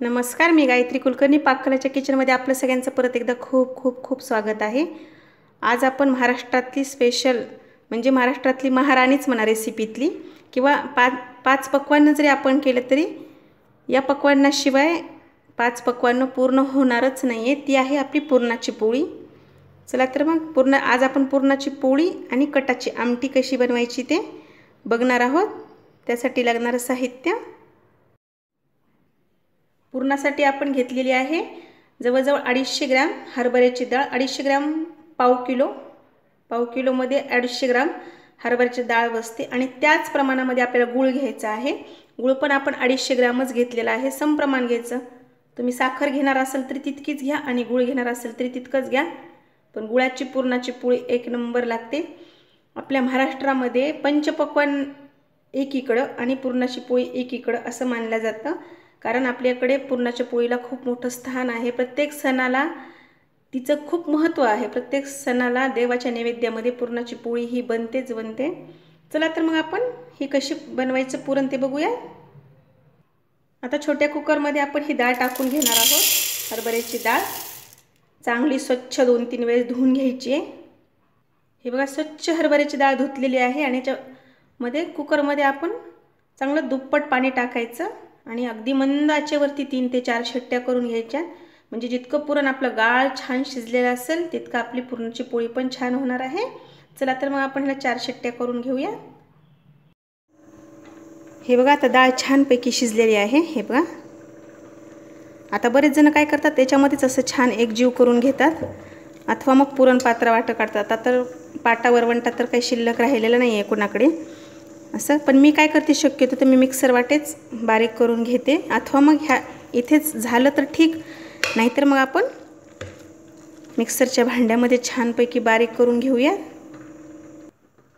नमस्कार, मी गायत्री कुलकर्णी पाककलेच्या किचनमध्ये आपलं सगळ्यांचं परत एकदा खूप खूप खूप स्वागत आहे। आज आपण महाराष्ट्रातली स्पेशल म्हणजे महाराष्ट्रातली महाराणीच म्हणा रेसिपीतली किंवा पाच पक्वान्न जरी आपण केलं तरी या पक्वान्नाशिवाय पाच पक्वान्न पूर्ण होणारच नाहीये। ती आहे आपली पुरणाची पोळी। चला तर मग आज आपण पुरणाची पोळी आणि कटाची आमटी कशी बनवायची ते बघणार आहोत। त्यासाठी लागणारे साहित्य पुरणासाठी आपण घेतलेली आहे जवळजवळ 250 ग्रॅम हरभऱ्याची डाळ, 250 ग्रॅम पाव किलो मध्ये 250 ग्रॅम हरभऱ्याची डाळ बसते आणि त्याच प्रमाणामध्ये आपल्याला गूळ घ्यायचा आहे। गूळ पण आपण 250 ग्रॅमच घेतलेला आहे, समप्रमाण घ्यायचं। तुम्ही साखर घेणार असाल तरी तितकीच घ्या आणि गूळ घेणार असाल तरी तितकंच घ्या, पण गुळाची पुरणाची पोळी एक नंबर लागते। आपल्या महाराष्ट्रामध्ये पंचपक्वान्न एकीकडे आणि पुरणाची पोळी एकीकडे असं मानलं जातं, कारण आपल्याकडे पुरणाच्या पोळीला खूप मोठं स्थान आहे। प्रत्येक सणाला तिचं खूप महत्त्व आहे। प्रत्येक सणाला देवाच्या नैवेद्यामध्ये पुरणाची पोळी ही बनतेच बनते। चला तर मग आपण ही कशी बनवायचं पुरण ते बघूया। आता छोट्या कुकरमध्ये आपण ही डाळ टाकून घेणार आहोत। हरभऱ्याची डाळ चांगली स्वच्छ 2-3 वेळेस धुवून घ्यायची आहे। हे बघा, स्वच्छ हरभऱ्याची डाळ धुतलेली आहे आणि याच्यामध्ये कुकरमध्ये आपण चांगलं दुप्पट पाणी टाकायचं आणि अगदी मंद आचेवरती 3 ते 4 शिट्ट्या करून घ्यायच्या। म्हणजे जितकं पुरण आपलं गाळ छान शिजलेलं असेल तितकं आपली पुरणाची पोळी पण छान होणार आहे। चला तर मग आपण ह्याला 4 शिट्ट्या करून घेऊया। हे बघा, आता डाळ छानपैकी शिजलेली आहे। हे बघा, आता बरेच जण काय करतात त्याच्यामध्येच असं छान एकजीव करून घेतात अथवा मग पुरण पात्र वाटं काढतात। आता पाटा वरवंटा तर काही शिल्लक राहिलेलं नाही आहे कोणाकडे असं, पण मी काय करते शक्यतो तर मी मिक्सर वाटेच बारीक करून घेते अथवा मग ह्या इथेच झालं तर ठीक, नाहीतर मग आपण मिक्सरच्या भांड्यामध्ये छानपैकी बारीक करून घेऊया।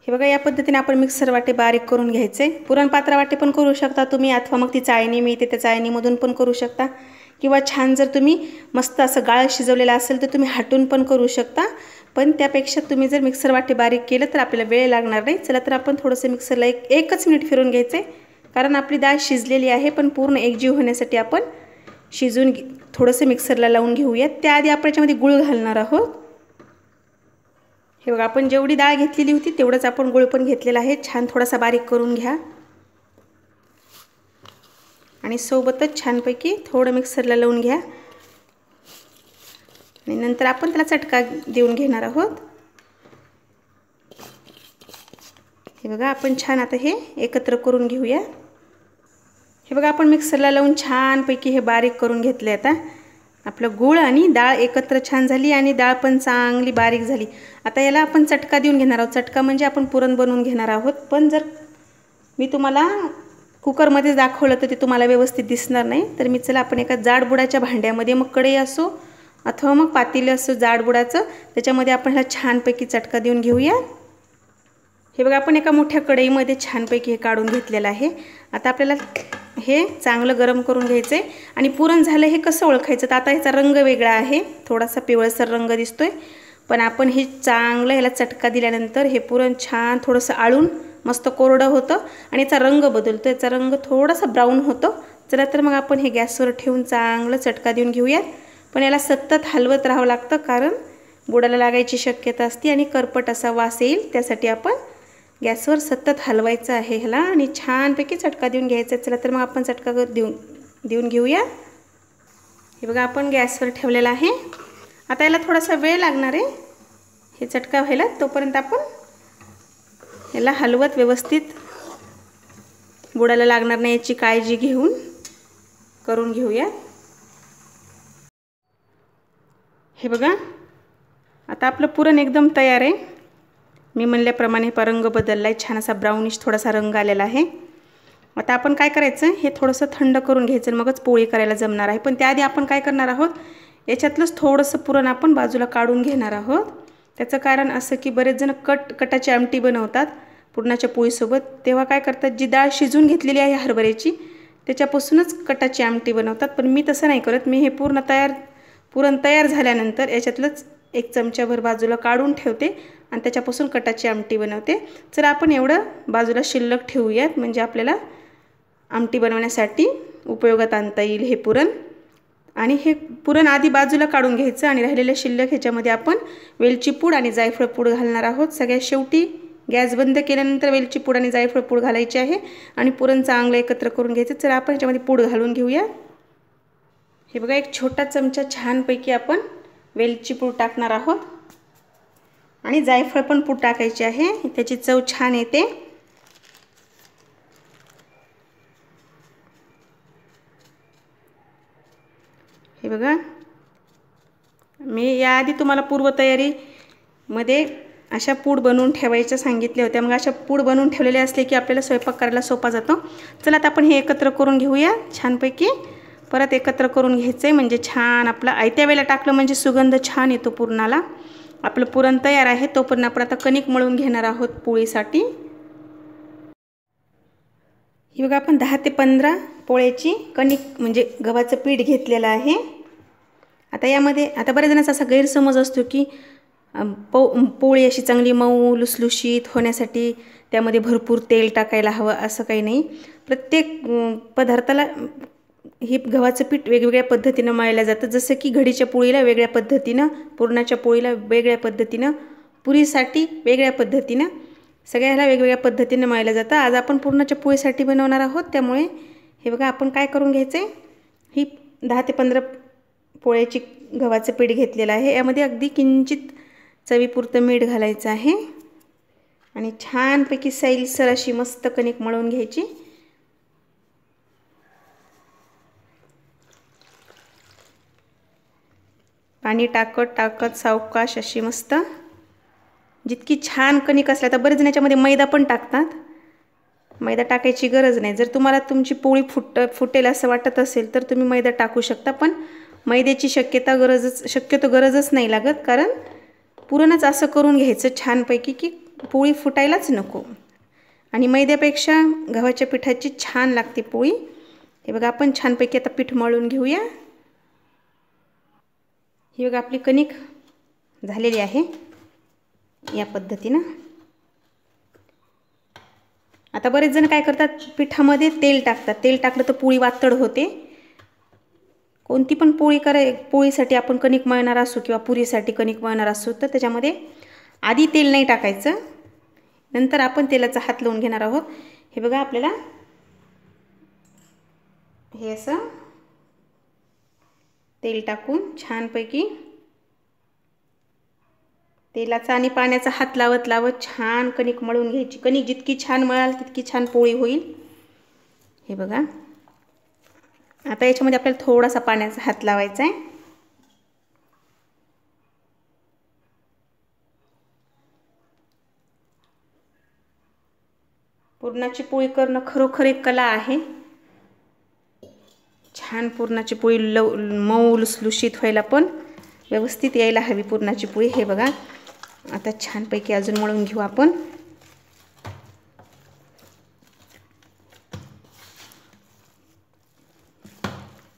हे बघा, या पद्धतीने आपण मिक्सर वाटे बारीक करून घ्यायचे। पुरण पात्रा वाटे पण करू शकता तुम्ही अथवा मग ती चाळणी मिळते त्या चाळणीमधून पण करू शकता, किंवा छान जर तुम्ही मस्त असं गाळ शिजवलेला असेल तर तुम्ही हाटून पण करू शकता, पण त्यापेक्षा तुम्ही जर मिक्सर वाटे बारीक केलं तर आपल्याला वेळ लागणार नाही। चला तर आपण थोडंसं मिक्सरला एकच मिनिट फिरून घ्यायचे, कारण आपली डाळ शिजलेली आहे पण पूर्ण एकजीव होण्यासाठी आपण शिजून थोडंसं मिक्सरला लावून घेऊयात। त्याआधी आपण याच्यामध्ये गूळ घालणार आहोत। हे बघा, आपण जेवढी डाळ घेतलेली होती तेवढंच आपण गूळ पण घेतलेला आहे। छान थोडासा बारीक करून घ्या आणि सोबतच छानपैकी थोडं मिक्सरला लावून घ्या आणि नंतर आपण त्याला चटका देऊन घेणार आहोत। हे बघा, आपण छान आता हे एकत्र करून घेऊया। हे बघा, आपण मिक्सरला लावून छानपैकी हे बारीक करून घेतले। आता आपलं गूळ आणि डाळ एकत्र छान झाली आणि डाळ पण चांगली बारीक झाली। आता याला आपण चटका देऊन घेणार आहोत। चटका म्हणजे आपण पुरण बनवून घेणार आहोत, पण जर मी तुम्हाला कुकरमध्ये दाखवलं तर ते तुम्हाला व्यवस्थित दिसणार नाही, तर मी चला आपण एका जाडबुडाच्या भांड्यामध्ये, मग कढई असो अथवा मग पातेलं असो जाडबुडाचं, त्याच्यामध्ये आपण ह्याला छानपैकी चटका देऊन घेऊया। हे बघा, आपण एका मोठ्या कढईमध्ये छानपैकी हे काढून घेतलेलं आहे। आता आपल्याला हे चांगलं गरम करून घ्यायचं आहे आणि पुरण झालं हे कसं ओळखायचं तर आता ह्याचा रंग वेगळा आहे, थोडासा पिवळसर रंग दिसतोय, पण आपण हे चांगलं ह्याला चटका दिल्यानंतर हे पुरण छान थोडंसं आळून मस्त कोरडं होतं आणि याचा रंग बदलतो, याचा रंग थोडासा ब्राऊन होतो। चला तर मग आपण हे गॅसवर ठेवून चांगलं चटका देऊन घेऊयात, पण याला सतत हलवत राहावं लागतं कारण बुडाला लागायची शक्यता असते आणि करपट असा वास येईल, त्यासाठी आपण गॅसवर सतत हलवायचं आहे ह्याला आणि छानपैकी चटका देऊन घ्यायचा। चला तर मग आपण चटका देऊन घेऊया। हे बघा, आपण गॅसवर ठेवलेला आहे। आता याला थोडासा वेळ लागणार आहे हे चटका व्हायला, तोपर्यंत आपण याला हलवत व्यवस्थित बुडाला लागणार नाही याची काळजी घेऊन करून घेऊया। हे बघा, आता आपलं पुरण एकदम तयार आहे। मी म्हणल्याप्रमाणे रंग बदलला आहे, छान असा ब्राउनिश थोडासा रंग आलेला आहे। आता आपण काय करायचं, हे थोडंसं थंड करून घ्यायचं मगच पोळी करायला जमणार आहे, पण त्याआधी आपण काय करणार आहोत, याच्यातलंच थोडंसं पुरण आपण बाजूला काढून घेणार आहोत। त्याचं कारण असं की बरेच जण कटाची आमटी बनवतात पुरणाच्या पोळीसोबत, तेव्हा काय करतात, जी डाळ शिजून घेतलेली आहे हरभऱ्याची त्याच्यापासूनच कटाची आमटी बनवतात, पण मी तसं नाही करत। मी हे पुरण तयार झाल्यानंतर याच्यातलंच 1 चमचाभर बाजूला काढून ठेवते आणि त्याच्यापासून कटाची आमटी बनवते। चला आपण एवढं बाजूला शिल्लक ठेवूयात, म्हणजे आपल्याला आमटी बनवण्यासाठी उपयोगात आणता येईल हे पुरण। आणि हे पुरण आधी बाजूला काढून घ्यायचं आणि राहिलेल्या शिल्लक ह्याच्यामध्ये आपण वेलची पूड आणि जायफळ पूड घालणार आहोत। सगळ्यात शेवटी गॅस बंद केल्यानंतर वेलची पूड आणि जायफळ पूड घालायची आहे आणि पुरण चांगलं एकत्र करून घ्यायचं। चला आपण ह्याच्यामध्ये पूड घालून घेऊया। हे बघा, एक छोटा चमचा छानपैकी आपण वेलची पूड टाकणार आहोत आणि जायफळ पण पूड टाकायची आहे, त्याची चव छान येते। हे बघा, मी याआधी तुम्हाला पूर्वतयारीमध्ये अशा पूड बनवून ठेवायच्या सांगितल्या होत्या। मग अशा पूड बनवून ठेवलेले असले की आपल्याला स्वयंपाक करायला सोपा जातो। चला आता आपण हे एकत्र करून घेऊया छानपैकी। परत एकत्र करून घ्यायचं आहे म्हणजे छान आपलं आयत्या वेळेला टाकलं म्हणजे सुगंध छान येतो पुरणाला। आपलं पुरण तयार आहे, तोपर्यंत आपण आता कणिक मळून घेणार आहोत पोळीसाठी। ही बघा, आपण 10 ते 15 पोळ्याची कणिक म्हणजे गव्हाचं पीठ घेतलेलं आहे। आता यामध्ये बऱ्याच जणांचा असा गैरसमज असतो की पोळी अशी चांगली मऊ लुसलुशीत होण्यासाठी त्यामध्ये भरपूर तेल टाकायला हवं, असं काही नाही। प्रत्येक पदार्थाला हे गव्हाचं पीठ वेगवेगळ्या पद्धतीनं मळलं जातं। जसं की घडीच्या पोळीला वेगळ्या पद्धतीनं, पुरणाच्या पोळीला वेगळ्या पद्धतीनं, पुरीसाठी वेगळ्या पद्धतीनं, सगळ्याला वेगवेगळ्या पद्धतीनं मळलं जातं। आज आपण पुरणाच्या पोळीसाठी बनवणार आहोत, त्यामुळे हे बघा आपण काय करून घ्यायचं आहे, ही 10 ते 15 पोळ्याची गव्हाचं पीठ घेतलेलं आहे। यामध्ये अगदी किंचित चवीपुरतं मीठ घालायचं आहे आणि छानपैकी सैलसर अशी मस्त कणिक मळून घ्यायची। पाणी टाकत सावकाश अशी मस्त, जितकी छान कणिक असल्या, तर बरेच जण याच्यामध्ये मैदा पण टाकतात। मैदा टाकायची गरज नाही। जर तुम्हाला तुमची पोळी फुटेल असं वाटत असेल तर तुम्ही मैदा टाकू शकता, पण मैद्याची शक्यतो गरजच नाही लागत, कारण पुरणच असं करून घ्यायचं छानपैकी की पोळी फुटायलाच नको। आणि मैद्यापेक्षा गव्हाच्या पिठाची छान लागते पोळी। हे बघा, आपण छानपैकी आता पीठ मळून घेऊया। ही बघा, आपली कणिक झालेली आहे या पद्धतीनं। आता बरेच जण काय करतात, पिठामध्ये तेल टाकतात। तेल टाकलं तर पोळी वातड होते। कोणती पण पोळीसाठी आपण कणिक मळणार असू किंवा पुरीसाठी कणिक मळणार असू तर त्याच्यामध्ये आधी तेल नाही टाकायचं, नंतर आपण तेलाचा हात लावून घेणार आहोत। हे बघा, आपल्याला हे असं तेल टाकून छानपैकी तेलाचा आणि पाण्याचा हात लावत लावत छान कणिक मळून घ्यायची। कणिक जितकी छान मळाल तितकी छान पोळी होईल। हे बघा, आता याच्यामध्ये आपल्याला थोडासा पाण्याचा हात लावायचा आहे। पुरणाची पोळी करणं खरोखर एक कला आहे। छान पुरणाची पोळी मऊ लुसलुशीत व्हायला पण व्यवस्थित यायला हवी पुरणाची पोळी। हे बघा, आता छानपैकी अजून मळून घेऊ आपण।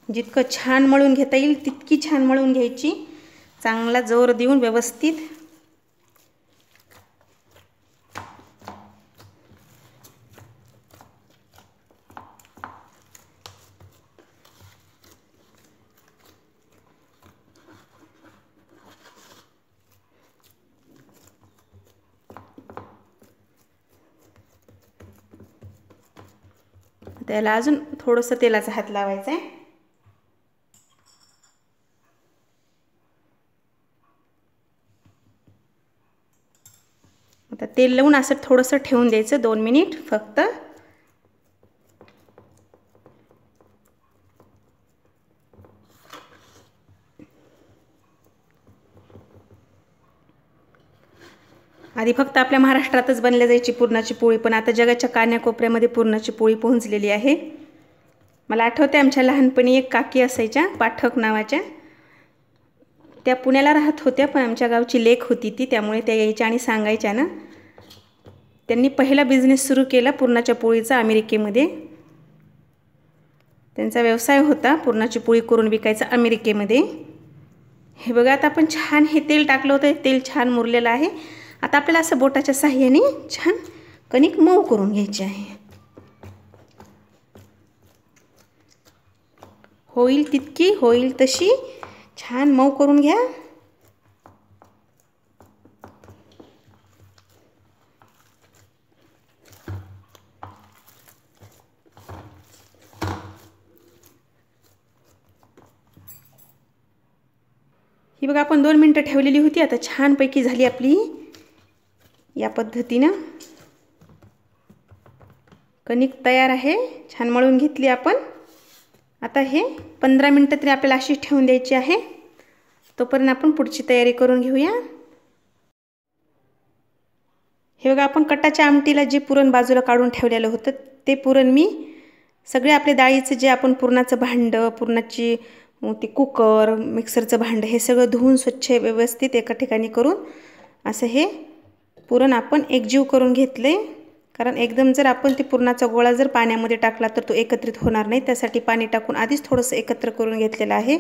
जितकं छान मळून घेता येईल तितकी छान मळून घ्यायची, चांगला जोर देऊन व्यवस्थित। त्याला अजून थोडंसं तेलाचा हात लावायचा आहे। आता तेल लावून असं थोडंसं ठेवून द्यायचं 2 मिनिट फक्त। आधी फक्त आपल्या महाराष्ट्रातच बनल्या जायची पुरणाची पोळी, पण आता जगाच्या कानाकोपऱ्यामध्ये पुरणाची पोळी पोहोचलेली आहे। मला आठवते, आमच्या लहानपणी एक काकी असायच्या पाठक नावाच्या, त्या पुण्याला राहत होत्या, पण आमच्या गावची लेक होती ती, त्यामुळे त्या यायच्या आणि सांगायच्या ना। त्यांनी पहिला बिझनेस सुरू केला पुरणाच्या पोळीचा अमेरिकेमध्ये। त्यांचा व्यवसाय होता पुरणाची पोळी करून विकायचा अमेरिकेमध्ये। हे बघा, आता आपण छान हे तेल टाकलं होतं, तेल छान मुरलेलं आहे। आता आपल्याला असं बोटाच्या साहाय्याने छान कणिक मऊ करून घ्यायची आहे। होईल तितकी, होईल तशी छान मऊ करून घ्या. ही बघा आपण 2 मिनिटं ठेवलेली होती. आता छानपैकी झाली आपली. या पद्धतीनं कणिक तयार आहे. छान मळून घेतली आपण. आता हे 15 मिनिटं तरी आपल्याला अशी ठेवून द्यायची आहे. तोपर्यंत आपण पुढची तयारी करून घेऊया. हे बघा आपण कटाच्या आमटीला जे पुरण बाजूला काढून ठेवलेलं होतं ते पुरण मी सगळे आपले डाळीचं जे आपण पुरणाचं भांडं, पुरणाची ते कुकर, मिक्सरचं भांडं हे सगळं धुवून स्वच्छ व्यवस्थित एका ठिकाणी करून असं हे पुरण आपण एकजीव करून घेतले. कारण एकदम जर आपण ते पुरणाचा गोळा जर पाण्यामध्ये टाकला तर तो एकत्रित होणार नाही. त्यासाठी पाणी टाकून आधीच थोडंसं एकत्र करून घेतलेलं आहे.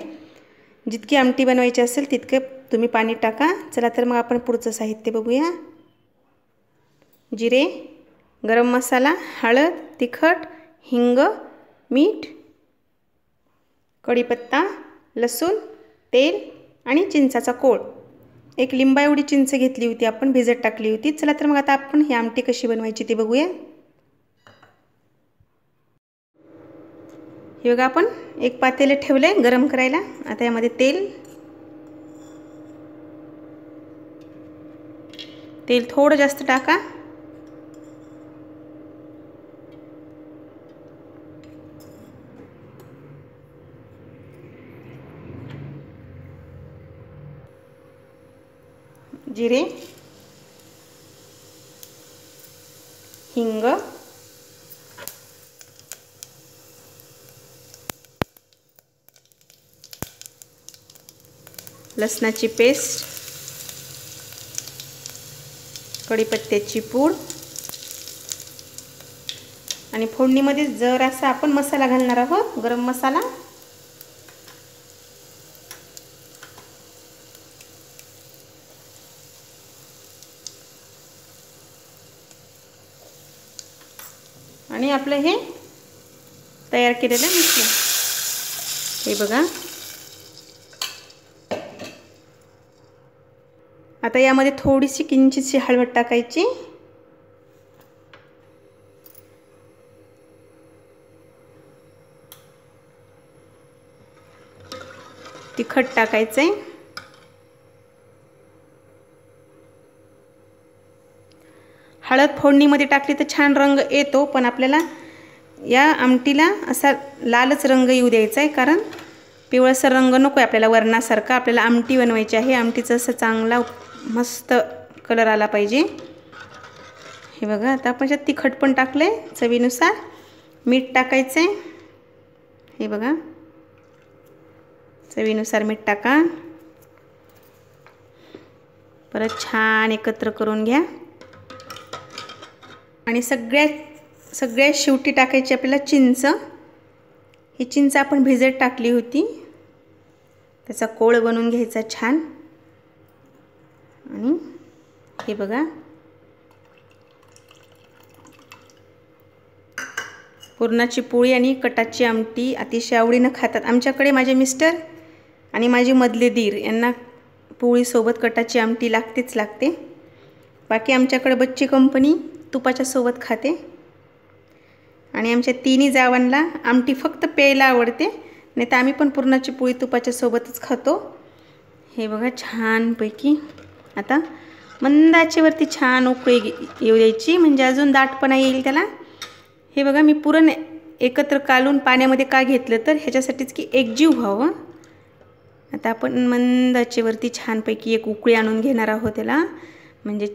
जितकी आमटी बनवायची असेल तितके तुम्ही पाणी टाका. चला तर मग आपण पुढचं साहित्य बघूया. जिरे, गरम मसाला, हळद, तिखट, हिंग, मीठ, कढीपत्ता, लसूण, तेल आणि चिंचाचा कोळ. एक लिंबा एवढी चिंच घेतली होती आपण, भिजत टाकली होती. चला तर मग आता आपण ही आमटी कशी बनवायची ते बघूया. हे बघा आपण एक पातेले ठेवले गरम करायला. आता यामध्ये तेल थोडं जास्त टाका. जिरे, हिंग, लसणाची पेस्ट, कढीपत्त्याची पूड आणि फोडणीमध्ये जरासा आपण मसाला घालणार आहोत, गरम मसाला. आणि आपलं हे तयार केलेलं मिश्रण हे बघा. आता यामध्ये थोडीशी किंचितशी हळद टाकायची. तिखट टाकायचे. हळद फोडणीमध्ये टाकली तर छान रंग येतो, पण आपल्याला या आमटीला असा लालच रंग येऊ द्यायचा आहे. कारण पिवळसर रंग नको आहे आपल्याला वरणासारखा. आपल्याला आमटी बनवायची आहे. आमटीचा असा चांगला मस्त कलर आला पाहिजे. हे बघा आता आपण त्यात तिखट पण टाकले चवीनुसार. मीठ टाकायचे. हे बघा चवीनुसार मीठ टाका. परत छान एकत्र करून घ्या. आणि सगळ्यात शेवटी टाकायची आपल्याला चिंच. ही चिंच आपण भिजत टाकली होती. त्याचा कोळ बनवून घ्यायचा छान. आणि हे बघा पुरणाची पोळी आणि कटाची आमटी अतिशय आवडीनं खातात. आमच्याकडे माझे मिस्टर आणि माझे मधले दीर यांना पोळीसोबत कटाची आमटी लागतेच लागते. बाकी आमच्याकडे बच्ची कंपनी तुपाच्या सोबत खाते. आणि आमच्या तिन्ही जावांना आमटी फक्त प्यायला आवडते, नाही तर आम्ही पण पुरणाची पोळी तुपाच्या सोबतच खातो. हे बघा छानपैकी आता मंद आचेवरती छान उकळी येऊ द्यायची, म्हणजे अजून दाटपणा येईल त्याला. हे बघा मी पुरण एकत्र कालून पाण्यामध्ये का घेतलं तर ह्याच्यासाठीच की एकजीव व्हावं. आता आपण मंद आचेवरती छानपैकी एक उकळी आणून घेणार आहोत त्याला, म्हणजे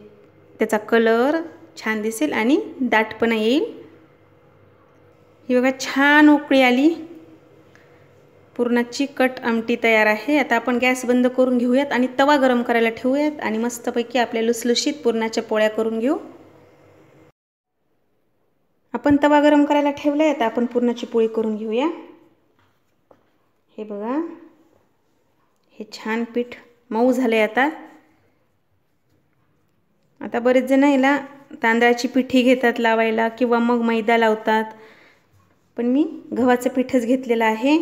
त्याचा कलर छान दिसेल आणि दाटपणा येईल. ही बघा छान उकळी आली. पुरणाची कट आमटी तयार आहे. आता आपण गॅस बंद करून घेऊयात आणि तवा गरम करायला ठेवूयात आणि मस्तपैकी आपल्या लुसलुशीत पुरणाच्या पोळ्या करून घेऊ. आपण तवा गरम करायला ठेवलाय. आता आपण पुरणाची पोळी करून घेऊया. हे बघा हे छान पीठ मऊ झाले. आता बरेच जण याला तांदळाची पिठी घेतात लावायला किंवा मग मैदा लावतात, पण मी गव्हाचं पीठच घेतलेलं आहे.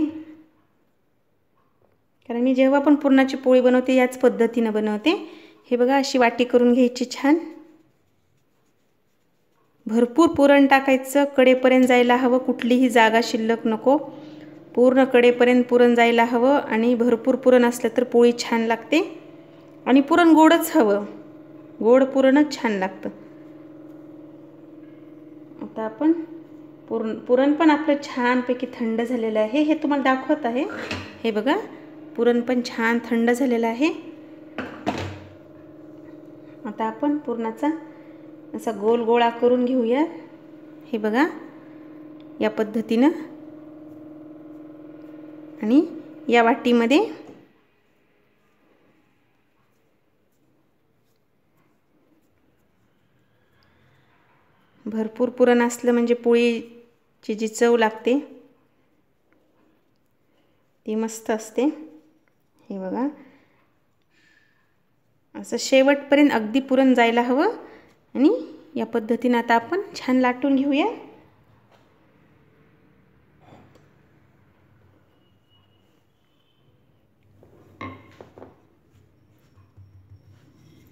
कारण मी जेव्हा पण पुरणाची पोळी बनवते याच पद्धतीने बनवते। हे बघा अशी वाटी करून घ्यायची छान। भरपूर पुरण टाकायचं, कडेपर्यंत जायला हवं, कुठलीही जागा शिल्लक नको, पूर्ण कडेपर्यंत पुरण जायला हवं। आणि भरपूर पुरण असलं तर पोळी छान लागते आणि पुरण गोडच हवं, गोड पुरणच छान लागतं। आता आपण पुरण पण आपलं छानपैकी थंड झालेलं आहे, हे तुम्हाला दाखवत आहे। हे बघा पुरण पण छान थंड झालेलं आहे। आता आपण पुरणाचा असा गोल गोळा करून घेऊया। हे बघा या पद्धतीनं, आणि या वाटीमध्ये भरपूर पुरण असलं म्हणजे पोळीची जी चव लागते ती मस्त असते। हे बघा असं शेवटपर्यंत अगदी पुरण जायला हवं, आणि या पद्धतीने आता आपण छान लाटून घेऊया।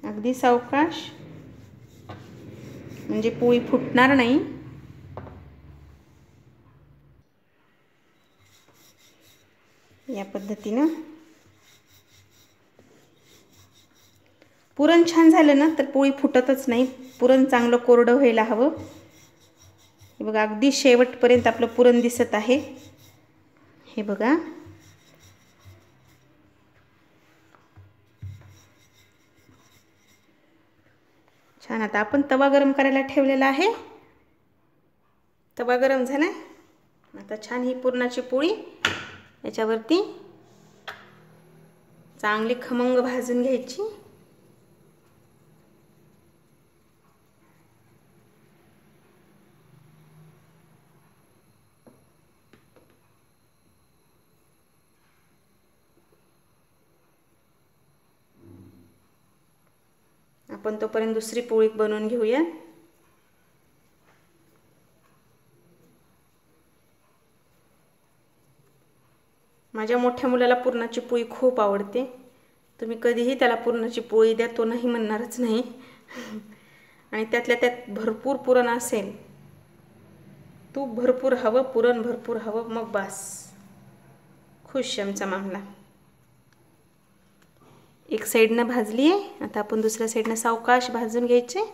अगदी सावकाश, म्हणजे पोळी फुटणार नाही। या पद्धतीनं पुरण छान झालं ना तर पोळी फुटतच नाही, पुरण चांगलं कोरडं व्हायला हवं। हे बघा अगदी शेवटपर्यंत आपलं पुरण दिसत आहे। हे बघा छान। आता आपण तवा गरम करायला ठेवलेला आहे, तवा गरम झाला। आता छान ही पुरणाची पोळी याच्यावरती चांगली खमंग भाजून घ्यायची। आपण तोपर्यंत दुसरी पोळी बनवून घेऊया। माझ्या मोठ्या मुलाला पुरणाची पोळी खूप आवडते, तुम्ही कधीही त्याला पुरणाची पोळी द्या तो नाही म्हणणारच नाही। आणि त्यातल्या त्यात भरपूर पुरण असेल, तूप भरपूर हवं, पुरण भरपूर हवं, मग बस खुश आमचा मामला। एक साईडनं भाजली आहे, आता आपण दुसऱ्या साईडनं सावकाश भाजून घ्यायचे,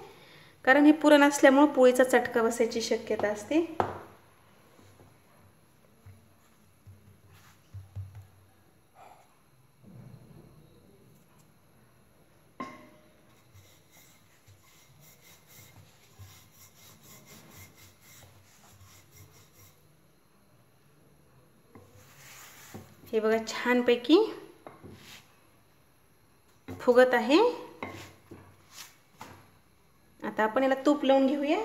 कारण हे पुरण असल्यामुळे पोळीचा चटका बसायची शक्यता असते। हे बघा छानपैकी फुगत आहे। आता आपण याला तूप लावून घेऊया।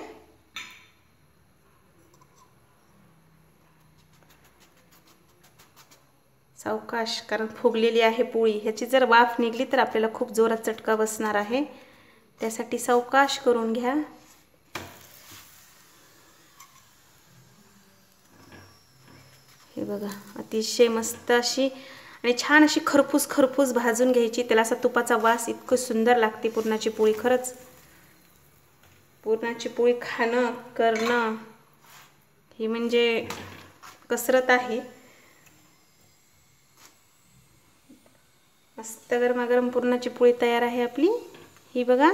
सावकाश, कारण फुगलेली आहे पोळी, ह्याची जर वाफ निघली तर आपल्याला खूप जोरात चटका बसणार आहे, त्यासाठी सावकाश करून घ्या। हे बघा अतिशय मस्त अशी आणि छान अशी खरपूस खरपूस भाजून घ्यायची, त्याला असा तुपाचा वास इतकं सुंदर लागते पुरणाची पोळी। खरंच पुरणाची पोळी खाणं करणं ही म्हणजे कसरत आहे। मस्त गरमागरम पुरणाची पोळी तयार आहे आपली। ही बघा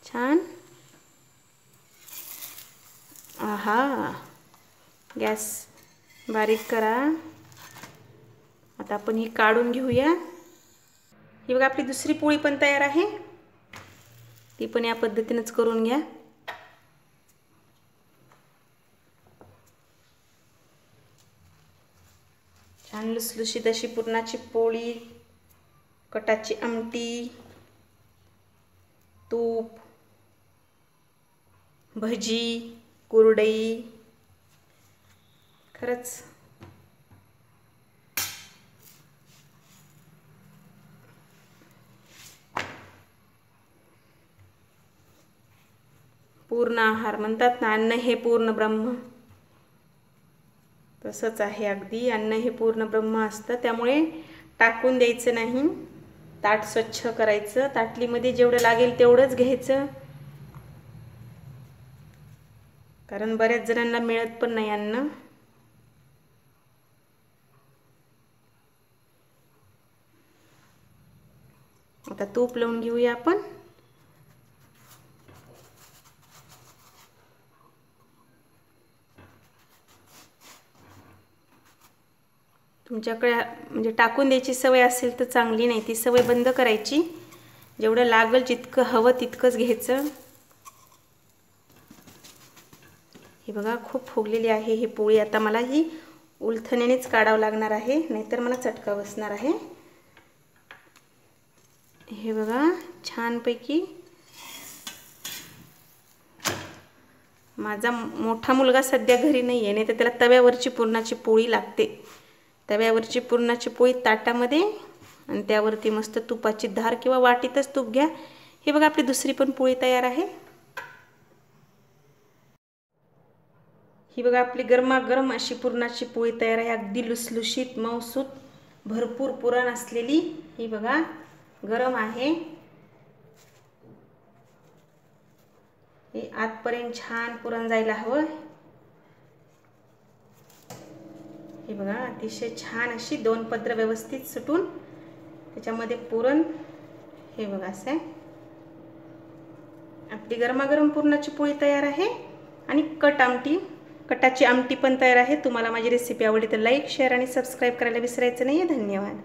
छान। आहा, गॅस बारीक करा। आता आपण ही काढून घेऊया। ही बघा आपली दुसरी पोळी पण तयार आहे, ती पण या पद्धतीनेच करून घ्या। छान लुसलुशीत अशी पुरणाची पोळी, कटाची आमटी, तूप, भजी, कुरडई, खरंच पूर्ण आहार म्हणतात ना, अन्न हे पूर्ण ब्रह्म, तसंच आहे अगदी. अन्न हे पूर्ण ब्रह्म असतं, त्यामुळे टाकून द्यायचं नाही. ताट स्वच्छ करायचं, ताटलीमध्ये जेवढं लागेल तेवढंच घ्यायचं, कारण बऱ्याच जणांना मिळत पण नाही अन्न. आता तूप लावून घेऊया आपण. तुमच्याकडे म्हणजे टाकून द्यायची सवय असेल तर चांगली, नाही ती सवय बंद करायची. जेवढं लागेल जितकं हवं तितकंच घ्यायचं. हे बघा खूप फुगलेली आहे ही पोळी. आता मला ही उलथण्यानेच काढावं लागणार आहे, नाहीतर मला चटका बसणार आहे. हे बघा छानपैकी. माझा मोठा मुलगा सध्या घरी नाही आहे, नाही तर त्याला तव्यावरची पुरणाची पोळी लागते. तव्यावरची पुरणाची पोळी ताटामध्ये आणि त्यावरती मस्त तुपाची धार किंवा वाटीतच तूप घ्या. हे बघा आपली दुसरी पण पोळी तयार आहे. ही बघा आपली गरमागरम अशी पुरणाची पोळी तयार आहे. अगदी लुसलुशीत मऊसूत भरपूर पुरण असलेली. ही बघा गरम आहे. हे आतपर्यंत छान पुरण जायला हवं. हे बघा अतिशय छान अशी 2 पदर व्यवस्थित सुटून त्याच्यामध्ये पुरण. हे बघा असं आहे. आपली गरमागरम पुरणाची पोळी तयार आहे. आणि कटाची आमटी पण तयार आहे. तुम्हाला माझी रेसिपी आवडली तर लाईक, शेअर आणि सबस्क्राईब करायला विसरायचं नाही. धन्यवाद.